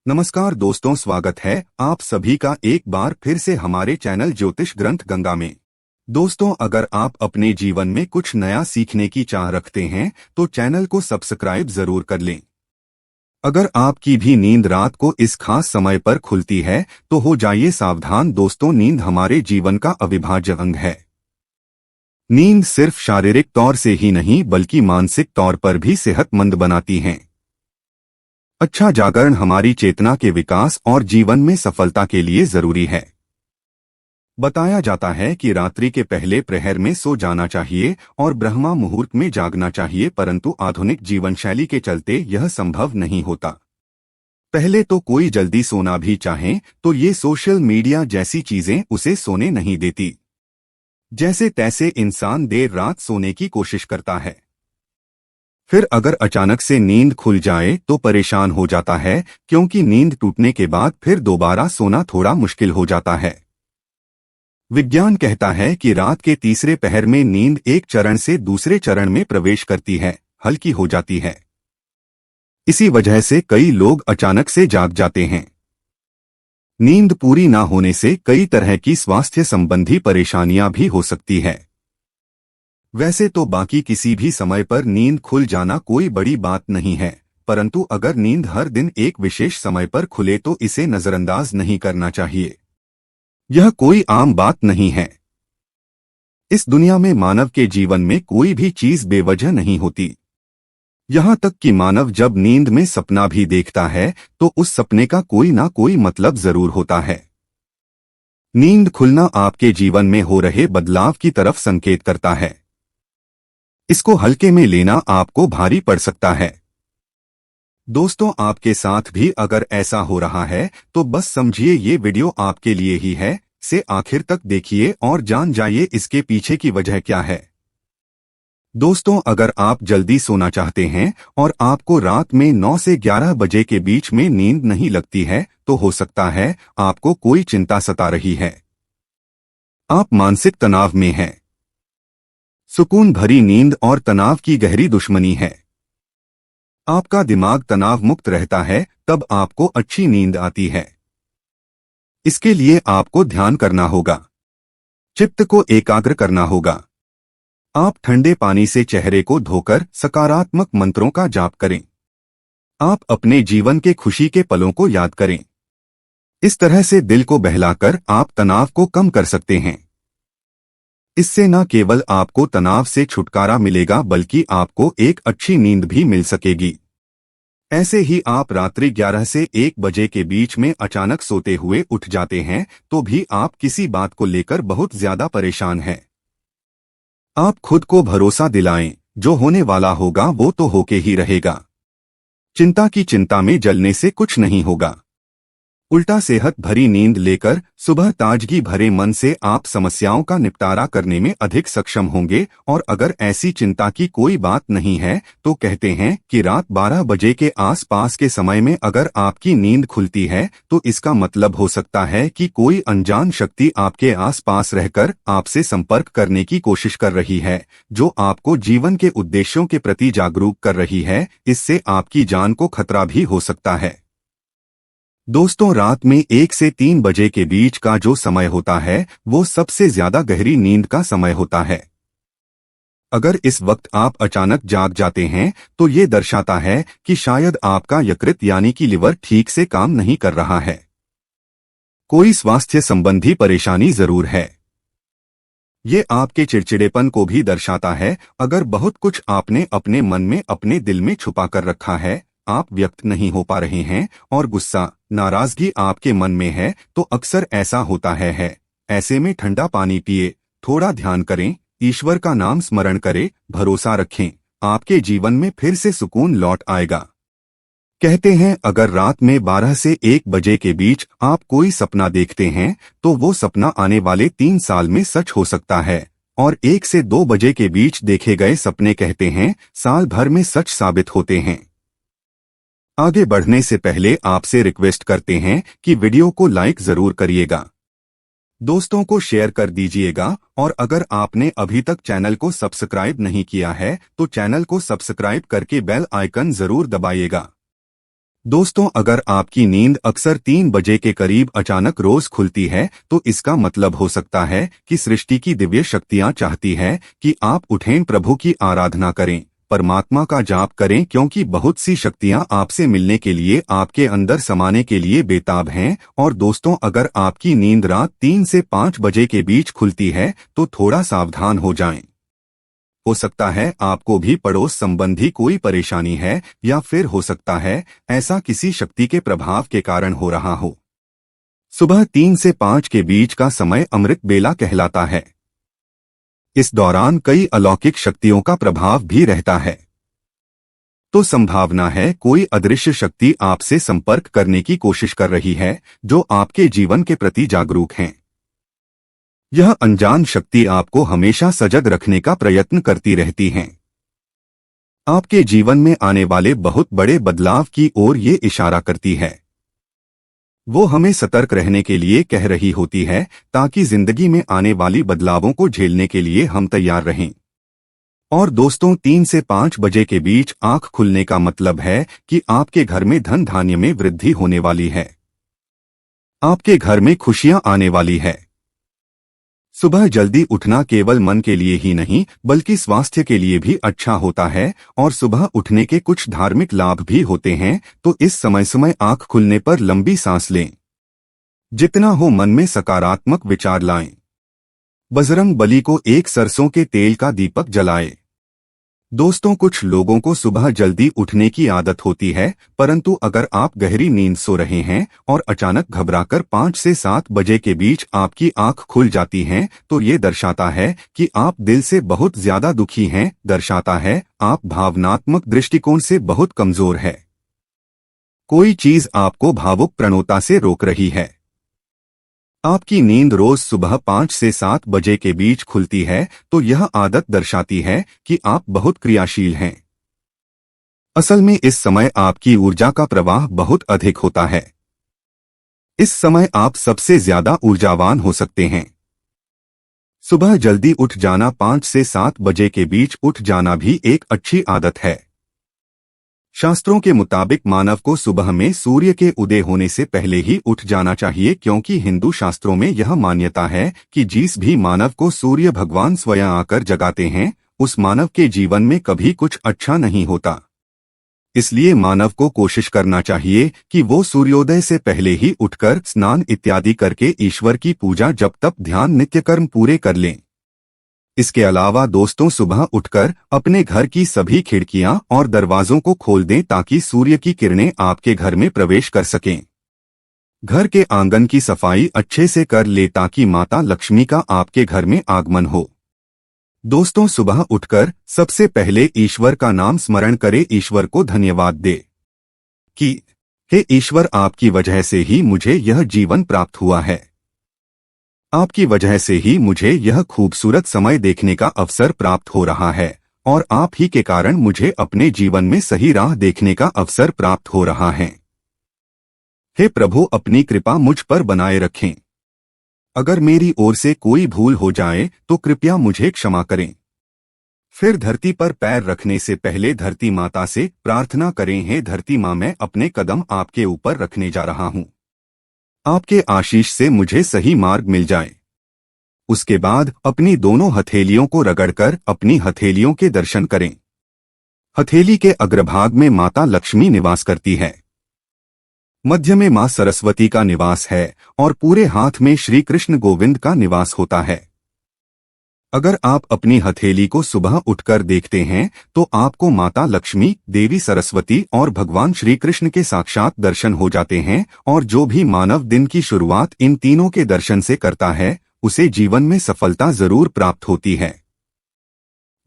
नमस्कार दोस्तों, स्वागत है आप सभी का एक बार फिर से हमारे चैनल ज्योतिष ग्रंथ गंगा में। दोस्तों, अगर आप अपने जीवन में कुछ नया सीखने की चाह रखते हैं तो चैनल को सब्सक्राइब जरूर कर लें। अगर आपकी भी नींद रात को इस खास समय पर खुलती है तो हो जाइए सावधान दोस्तों, नींद हमारे जीवन का अविभाज्य अंग है। नींद सिर्फ शारीरिक तौर से ही नहीं बल्कि मानसिक तौर पर भी सेहतमंद बनाती है। अच्छा जागरण हमारी चेतना के विकास और जीवन में सफलता के लिए जरूरी है। बताया जाता है कि रात्रि के पहले प्रहर में सो जाना चाहिए और ब्रह्मा मुहूर्त में जागना चाहिए, परंतु आधुनिक जीवन शैली के चलते यह संभव नहीं होता। पहले तो कोई जल्दी सोना भी चाहे तो ये सोशल मीडिया जैसी चीजें उसे सोने नहीं देती। जैसे तैसे इंसान देर रात सोने की कोशिश करता है, फिर अगर अचानक से नींद खुल जाए तो परेशान हो जाता है, क्योंकि नींद टूटने के बाद फिर दोबारा सोना थोड़ा मुश्किल हो जाता है। विज्ञान कहता है कि रात के तीसरे पहर में नींद एक चरण से दूसरे चरण में प्रवेश करती है, हल्की हो जाती है। इसी वजह से कई लोग अचानक से जाग जाते हैं। नींद पूरी ना होने से कई तरह की स्वास्थ्य संबंधी परेशानियां भी हो सकती है। वैसे तो बाकी किसी भी समय पर नींद खुल जाना कोई बड़ी बात नहीं है, परंतु अगर नींद हर दिन एक विशेष समय पर खुले तो इसे नजरअंदाज नहीं करना चाहिए। यह कोई आम बात नहीं है। इस दुनिया में मानव के जीवन में कोई भी चीज बेवजह नहीं होती। यहाँ तक कि मानव जब नींद में सपना भी देखता है तो उस सपने का कोई ना कोई मतलब जरूर होता है। नींद खुलना आपके जीवन में हो रहे बदलाव की तरफ संकेत करता है। इसको हल्के में लेना आपको भारी पड़ सकता है। दोस्तों, आपके साथ भी अगर ऐसा हो रहा है तो बस समझिए ये वीडियो आपके लिए ही है। से आखिर तक देखिए और जान जाइए इसके पीछे की वजह क्या है। दोस्तों, अगर आप जल्दी सोना चाहते हैं और आपको रात में 9 से 11 बजे के बीच में नींद नहीं लगती है तो हो सकता है आपको कोई चिंता सता रही है। आप मानसिक तनाव में हैं। सुकून भरी नींद और तनाव की गहरी दुश्मनी है। आपका दिमाग तनाव मुक्त रहता है तब आपको अच्छी नींद आती है। इसके लिए आपको ध्यान करना होगा, चित्त को एकाग्र करना होगा। आप ठंडे पानी से चेहरे को धोकर सकारात्मक मंत्रों का जाप करें। आप अपने जीवन के खुशी के पलों को याद करें। इस तरह से दिल को बहलाकर आप तनाव को कम कर सकते हैं। इससे न केवल आपको तनाव से छुटकारा मिलेगा बल्कि आपको एक अच्छी नींद भी मिल सकेगी। ऐसे ही आप रात्रि 11 से 1 बजे के बीच में अचानक सोते हुए उठ जाते हैं तो भी आप किसी बात को लेकर बहुत ज्यादा परेशान हैं। आप खुद को भरोसा दिलाएं, जो होने वाला होगा वो तो होके ही रहेगा। चिंता की चिंता में जलने से कुछ नहीं होगा। उल्टा सेहत भरी नींद लेकर सुबह ताजगी भरे मन से आप समस्याओं का निपटारा करने में अधिक सक्षम होंगे। और अगर ऐसी चिंता की कोई बात नहीं है तो कहते हैं कि रात 12 बजे के आसपास के समय में अगर आपकी नींद खुलती है तो इसका मतलब हो सकता है कि कोई अनजान शक्ति आपके आसपास रहकर आपसे संपर्क करने की कोशिश कर रही है, जो आपको जीवन के उद्देश्यों के प्रति जागरूक कर रही है। इससे आपकी जान को खतरा भी हो सकता है। दोस्तों, रात में 1 से 3 बजे के बीच का जो समय होता है वो सबसे ज्यादा गहरी नींद का समय होता है। अगर इस वक्त आप अचानक जाग जाते हैं तो ये दर्शाता है कि शायद आपका यकृत यानी कि लिवर ठीक से काम नहीं कर रहा है। कोई स्वास्थ्य संबंधी परेशानी जरूर है। ये आपके चिड़चिड़ेपन को भी दर्शाता है। अगर बहुत कुछ आपने अपने मन में अपने दिल में छुपा कर रखा है, आप व्यक्त नहीं हो पा रहे हैं और गुस्सा नाराजगी आपके मन में है तो अक्सर ऐसा होता है। ऐसे में ठंडा पानी पिए, थोड़ा ध्यान करें, ईश्वर का नाम स्मरण करें, भरोसा रखें, आपके जीवन में फिर से सुकून लौट आएगा। कहते हैं अगर रात में 12 से 1 बजे के बीच आप कोई सपना देखते हैं तो वो सपना आने वाले 3 साल में सच हो सकता है, और 1 से 2 बजे के बीच देखे गए सपने कहते हैं साल भर में सच साबित होते हैं। आगे बढ़ने से पहले आपसे रिक्वेस्ट करते हैं कि वीडियो को लाइक जरूर करिएगा, दोस्तों को शेयर कर दीजिएगा, और अगर आपने अभी तक चैनल को सब्सक्राइब नहीं किया है तो चैनल को सब्सक्राइब करके बेल आइकन जरूर दबाइएगा। दोस्तों, अगर आपकी नींद अक्सर 3 बजे के करीब अचानक रोज खुलती है तो इसका मतलब हो सकता है कि सृष्टि की दिव्य शक्तियां चाहती है कि आप उठें, प्रभु की आराधना करें, परमात्मा का जाप करें, क्योंकि बहुत सी शक्तियां आपसे मिलने के लिए, आपके अंदर समाने के लिए बेताब हैं। और दोस्तों, अगर आपकी नींद रात 3 से 5 बजे के बीच खुलती है तो थोड़ा सावधान हो जाएं। हो सकता है आपको भी पड़ोस संबंधी कोई परेशानी है, या फिर हो सकता है ऐसा किसी शक्ति के प्रभाव के कारण हो रहा हो। सुबह 3 से 5 के बीच का समय अमृत बेला कहलाता है। इस दौरान कई अलौकिक शक्तियों का प्रभाव भी रहता है। तो संभावना है कोई अदृश्य शक्ति आपसे संपर्क करने की कोशिश कर रही है, जो आपके जीवन के प्रति जागरूक हैं। यह अनजान शक्ति आपको हमेशा सजग रखने का प्रयत्न करती रहती हैं। आपके जीवन में आने वाले बहुत बड़े बदलाव की ओर ये इशारा करती है। वो हमें सतर्क रहने के लिए कह रही होती है, ताकि जिंदगी में आने वाली बदलावों को झेलने के लिए हम तैयार रहें। और दोस्तों, 3 से 5 बजे के बीच आंख खुलने का मतलब है कि आपके घर में धन धान्य में वृद्धि होने वाली है। आपके घर में खुशियां आने वाली है। सुबह जल्दी उठना केवल मन के लिए ही नहीं, बल्कि स्वास्थ्य के लिए भी अच्छा होता है, और सुबह उठने के कुछ धार्मिक लाभ भी होते हैं। तो इस समय आंख खुलने पर लंबी सांस लें। जितना हो मन में सकारात्मक विचार लाएं। बजरंग बली को एक सरसों के तेल का दीपक जलाएं। दोस्तों, कुछ लोगों को सुबह जल्दी उठने की आदत होती है, परंतु अगर आप गहरी नींद सो रहे हैं और अचानक घबराकर 5 से 7 बजे के बीच आपकी आंख खुल जाती है, तो ये दर्शाता है कि आप दिल से बहुत ज्यादा दुखी हैं, दर्शाता है आप भावनात्मक दृष्टिकोण से बहुत कमजोर है। कोई चीज आपको भावुक प्रवणता से रोक रही है। आपकी नींद रोज सुबह 5 से 7 बजे के बीच खुलती है, तो यह आदत दर्शाती है कि आप बहुत क्रियाशील हैं। असल में इस समय आपकी ऊर्जा का प्रवाह बहुत अधिक होता है। इस समय आप सबसे ज्यादा ऊर्जावान हो सकते हैं। सुबह जल्दी उठ जाना, 5 से 7 बजे के बीच उठ जाना भी एक अच्छी आदत है। शास्त्रों के मुताबिक मानव को सुबह में सूर्य के उदय होने से पहले ही उठ जाना चाहिए, क्योंकि हिंदू शास्त्रों में यह मान्यता है कि जिस भी मानव को सूर्य भगवान स्वयं आकर जगाते हैं, उस मानव के जीवन में कभी कुछ अच्छा नहीं होता। इसलिए मानव को कोशिश करना चाहिए कि वो सूर्योदय से पहले ही उठकर स्नान इत्यादि करके ईश्वर की पूजा, जप तप, ध्यान, नित्य कर्म पूरे कर लें। इसके अलावा दोस्तों, सुबह उठकर अपने घर की सभी खिड़कियां और दरवाजों को खोल दें, ताकि सूर्य की किरणें आपके घर में प्रवेश कर सकें। घर के आंगन की सफाई अच्छे से कर ले, ताकि माता लक्ष्मी का आपके घर में आगमन हो। दोस्तों, सुबह उठकर सबसे पहले ईश्वर का नाम स्मरण करें, ईश्वर को धन्यवाद दे कि हे ईश्वर, आपकी वजह से ही मुझे यह जीवन प्राप्त हुआ है। आपकी वजह से ही मुझे यह खूबसूरत समय देखने का अवसर प्राप्त हो रहा है, और आप ही के कारण मुझे अपने जीवन में सही राह देखने का अवसर प्राप्त हो रहा है। हे प्रभु, अपनी कृपा मुझ पर बनाए रखें। अगर मेरी ओर से कोई भूल हो जाए तो कृपया मुझे क्षमा करें। फिर धरती पर पैर रखने से पहले धरती माता से प्रार्थना करें, हे धरती माँ, मैं अपने कदम आपके ऊपर रखने जा रहा हूँ। आपके आशीष से मुझे सही मार्ग मिल जाए। उसके बाद अपनी दोनों हथेलियों को रगड़कर अपनी हथेलियों के दर्शन करें। हथेली के अग्रभाग में माता लक्ष्मी निवास करती है। मध्य में मां सरस्वती का निवास है, और पूरे हाथ में श्री कृष्ण गोविंद का निवास होता है। अगर आप अपनी हथेली को सुबह उठकर देखते हैं तो आपको माता लक्ष्मी, देवी सरस्वती और भगवान श्री कृष्ण के साक्षात दर्शन हो जाते हैं। और जो भी मानव दिन की शुरुआत इन तीनों के दर्शन से करता है, उसे जीवन में सफलता जरूर प्राप्त होती है।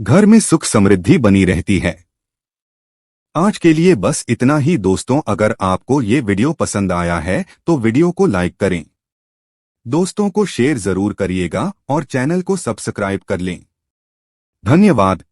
घर में सुख समृद्धि बनी रहती है। आज के लिए बस इतना ही दोस्तों। अगर आपको ये वीडियो पसंद आया है तो वीडियो को लाइक करें, दोस्तों को शेयर जरूर करिएगा और चैनल को सब्सक्राइब कर लें। धन्यवाद।